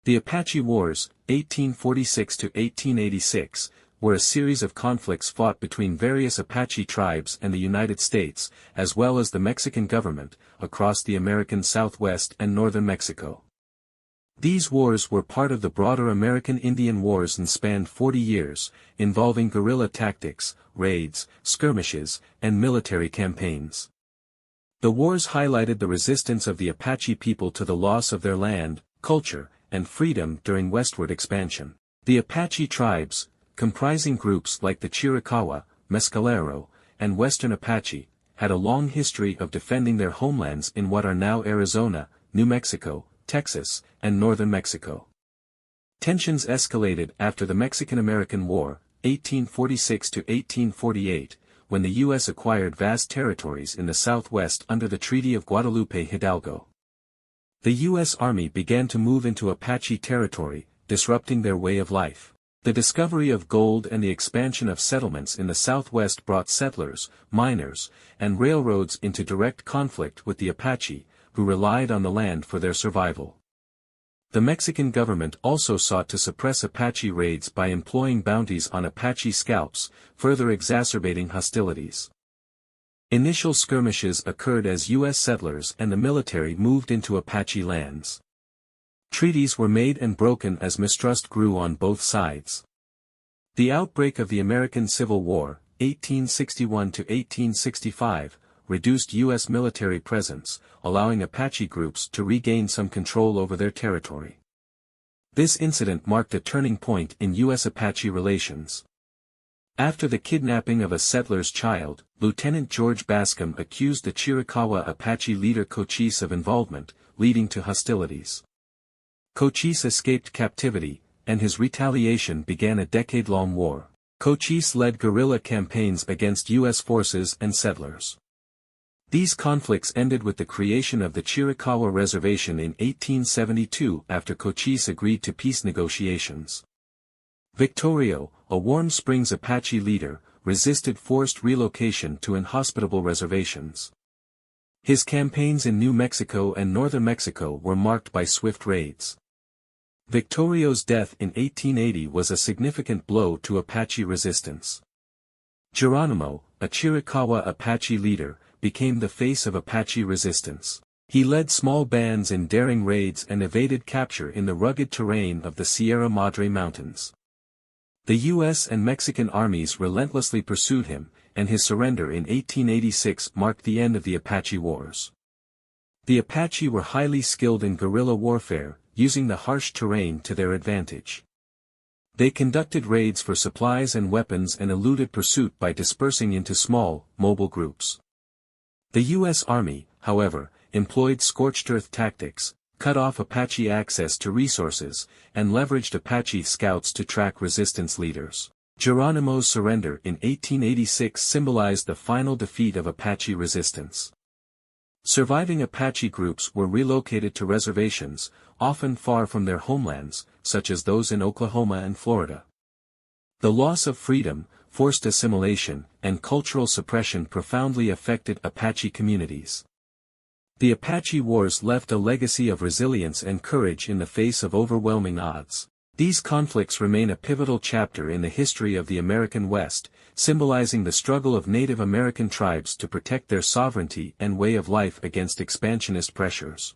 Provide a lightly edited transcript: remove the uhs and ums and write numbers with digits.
The Apache Wars, 1846 to 1886, were a series of conflicts fought between various Apache tribes and the United States, as well as the Mexican government, across the American Southwest and northern Mexico. These wars were part of the broader American Indian Wars and spanned 40 years, involving guerrilla tactics, raids, skirmishes, and military campaigns. The wars highlighted the resistance of the Apache people to the loss of their land, culture, and freedom during westward expansion. The Apache tribes, comprising groups like the Chiricahua, Mescalero, and Western Apache, had a long history of defending their homelands in what are now Arizona, New Mexico, Texas, and northern Mexico. Tensions escalated after the Mexican-American War, 1846 to 1848, when the U.S. acquired vast territories in the Southwest under the Treaty of Guadalupe Hidalgo. The U.S. Army began to move into Apache territory, disrupting their way of life. The discovery of gold and the expansion of settlements in the Southwest brought settlers, miners, and railroads into direct conflict with the Apache, who relied on the land for their survival. The Mexican government also sought to suppress Apache raids by employing bounties on Apache scalps, further exacerbating hostilities. Initial skirmishes occurred as U.S. settlers and the military moved into Apache lands. Treaties were made and broken as mistrust grew on both sides. The outbreak of the American Civil War, 1861 to 1865, reduced U.S. military presence, allowing Apache groups to regain some control over their territory. This incident marked a turning point in U.S. Apache relations. After the kidnapping of a settler's child, Lieutenant George Bascom accused the Chiricahua Apache leader Cochise of involvement, leading to hostilities. Cochise escaped captivity, and his retaliation began a decade-long war. Cochise led guerrilla campaigns against U.S. forces and settlers. These conflicts ended with the creation of the Chiricahua Reservation in 1872 after Cochise agreed to peace negotiations. Victorio, a Warm Springs Apache leader, resisted forced relocation to inhospitable reservations. His campaigns in New Mexico and northern Mexico were marked by swift raids. Victorio's death in 1880 was a significant blow to Apache resistance. Geronimo, a Chiricahua Apache leader, became the face of Apache resistance. He led small bands in daring raids and evaded capture in the rugged terrain of the Sierra Madre Mountains. The U.S. and Mexican armies relentlessly pursued him, and his surrender in 1886 marked the end of the Apache Wars. The Apache were highly skilled in guerrilla warfare, using the harsh terrain to their advantage. They conducted raids for supplies and weapons and eluded pursuit by dispersing into small, mobile groups. The U.S. Army, however, employed scorched earth tactics, cut off Apache access to resources, and leveraged Apache scouts to track resistance leaders. Geronimo's surrender in 1886 symbolized the final defeat of Apache resistance. Surviving Apache groups were relocated to reservations, often far from their homelands, such as those in Oklahoma and Florida. The loss of freedom, forced assimilation, and cultural suppression profoundly affected Apache communities. The Apache Wars left a legacy of resilience and courage in the face of overwhelming odds. These conflicts remain a pivotal chapter in the history of the American West, symbolizing the struggle of Native American tribes to protect their sovereignty and way of life against expansionist pressures.